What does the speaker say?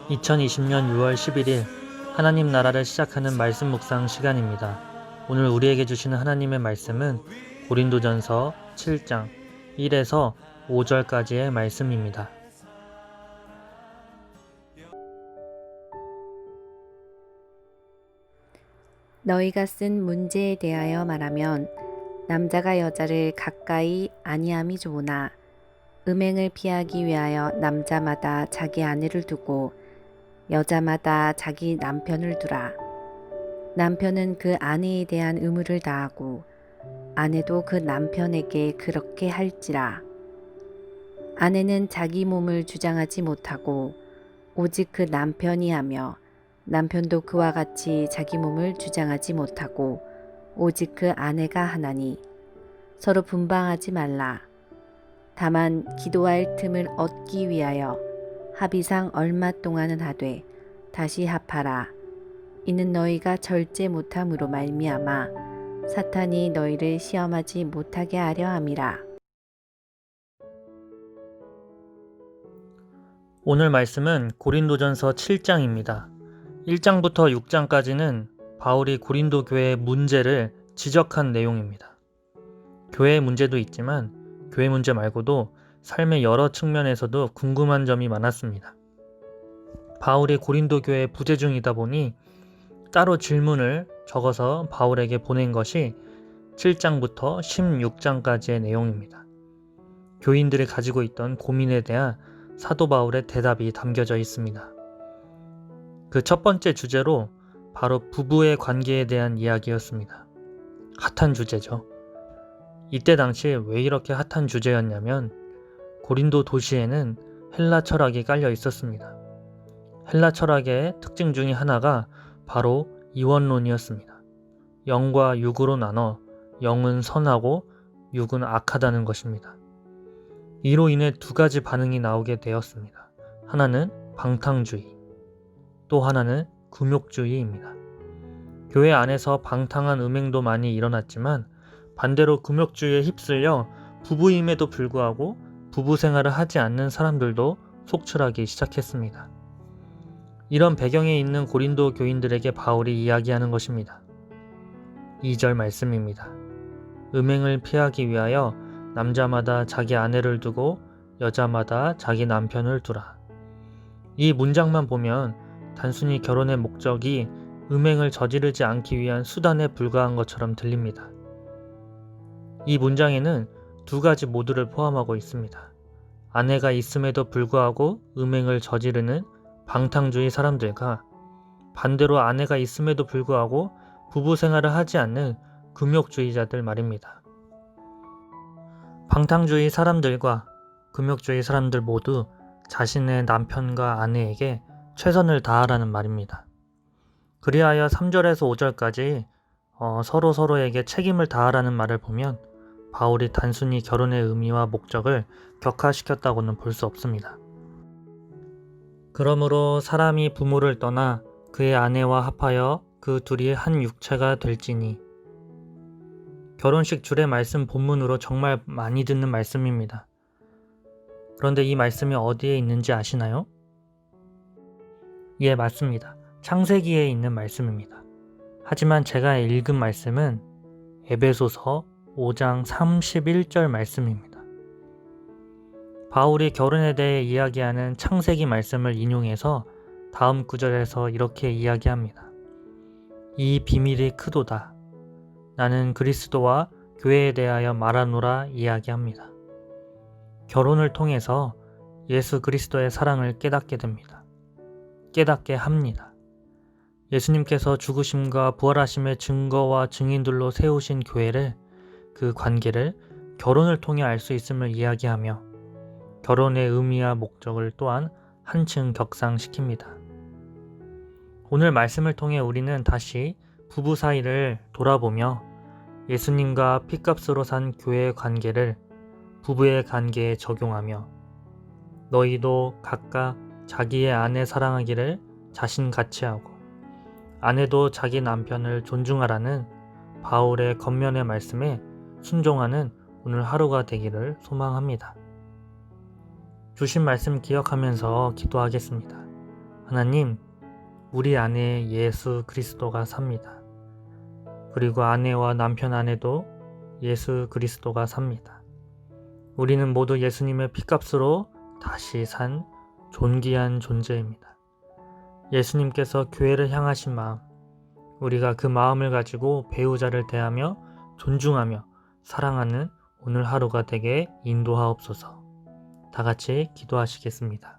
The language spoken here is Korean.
2020년 6월 11일 하나님 나라를 시작하는 말씀 묵상 시간입니다. 오늘 우리에게 주시는 하나님의 말씀은 고린도전서 7장 1에서 5절까지의 말씀입니다. 너희가 쓴 문제에 대하여 말하면 남자가 여자를 가까이 아니함이 좋으나 음행을 피하기 위하여 남자마다 자기 아내를 두고 여자마다 자기 남편을 두라. 남편은 그 아내에 대한 의무를 다하고 아내도 그 남편에게 그렇게 할지라. 아내는 자기 몸을 주장하지 못하고 오직 그 남편이 하며 남편도 그와 같이 자기 몸을 주장하지 못하고 오직 그 아내가 하나니 서로 분방하지 말라. 다만 기도할 틈을 얻기 위하여 합의상 얼마 동안은 하되 다시 합하라. 이는 너희가 절제 못함으로 말미암아 사탄이 너희를 시험하지 못하게 하려 함이라. 오늘 말씀은 고린도전서 7장입니다. 1장부터 6장까지는 바울이 고린도 교회의 문제를 지적한 내용입니다. 교회의 문제도 있지만 교회 문제 말고도 삶의 여러 측면에서도 궁금한 점이 많았습니다. 바울이 고린도 교회의 부재 중이다 보니 따로 질문을 적어서 바울에게 보낸 것이 7장부터 16장까지의 내용입니다. 교인들이 가지고 있던 고민에 대한 사도 바울의 대답이 담겨져 있습니다. 그 첫 번째 주제로 바로 부부의 관계에 대한 이야기였습니다. 핫한 주제죠. 이때 당시 왜 이렇게 핫한 주제였냐면 고린도 도시에는 헬라 철학이 깔려 있었습니다. 헬라 철학의 특징 중에 하나가 바로 이원론이었습니다. 영과 육으로 나눠 영은 선하고 육은 악하다는 것입니다. 이로 인해 두 가지 반응이 나오게 되었습니다. 하나는 방탕주의, 또 하나는 금욕주의입니다. 교회 안에서 방탕한 음행도 많이 일어났지만 반대로 금욕주의에 휩쓸려 부부임에도 불구하고 부부 생활을 하지 않는 사람들도 속출하기 시작했습니다. 이런 배경에 있는 고린도 교인들에게 바울이 이야기하는 것입니다. 2절 말씀입니다. 음행을 피하기 위하여 남자마다 자기 아내를 두고 여자마다 자기 남편을 두라. 이 문장만 보면 단순히 결혼의 목적이 음행을 저지르지 않기 위한 수단에 불과한 것처럼 들립니다. 이 문장에는 두 가지 모두를 포함하고 있습니다. 아내가 있음에도 불구하고 음행을 저지르는 방탕주의 사람들과 반대로 아내가 있음에도 불구하고 부부 생활을 하지 않는 금욕주의자들 말입니다. 방탕주의 사람들과 금욕주의 사람들 모두 자신의 남편과 아내에게 최선을 다하라는 말입니다. 그리하여 3절에서 5절까지 서로에게 책임을 다하라는 말을 보면 바울이 단순히 결혼의 의미와 목적을 격화시켰다고는 볼 수 없습니다. 그러므로 사람이 부모를 떠나 그의 아내와 합하여 그 둘이 한 육체가 될지니. 결혼식 주례 말씀 본문으로 정말 많이 듣는 말씀입니다. 그런데 이 말씀이 어디에 있는지 아시나요? 예, 맞습니다. 창세기에 있는 말씀입니다. 하지만 제가 읽은 말씀은 에베소서 5장 31절 말씀입니다. 바울이 결혼에 대해 이야기하는 창세기 말씀을 인용해서 다음 구절에서 이렇게 이야기합니다. 이 비밀이 크도다. 나는 그리스도와 교회에 대하여 말하노라 이야기합니다. 결혼을 통해서 예수 그리스도의 사랑을 깨닫게 됩니다. 깨닫게 합니다. 예수님께서 죽으심과 부활하심의 증거와 증인들로 세우신 교회를, 그 관계를 결혼을 통해 알 수 있음을 이야기하며 결혼의 의미와 목적을 또한 한층 격상시킵니다. 오늘 말씀을 통해 우리는 다시 부부 사이를 돌아보며 예수님과 피값으로 산 교회의 관계를 부부의 관계에 적용하며 너희도 각각 자기의 아내 사랑하기를 자신같이 하고 아내도 자기 남편을 존중하라는 바울의 겉면의 말씀에 순종하는 오늘 하루가 되기를 소망합니다. 주신 말씀 기억하면서 기도하겠습니다. 하나님, 우리 안에 예수 그리스도가 삽니다. 그리고 아내와 남편 안에도 예수 그리스도가 삽니다. 우리는 모두 예수님의 피값으로 다시 산 존귀한 존재입니다. 예수님께서 교회를 향하신 마음, 우리가 그 마음을 가지고 배우자를 대하며 존중하며 사랑하는 오늘 하루가 되게 인도하옵소서. 다 같이 기도하시겠습니다.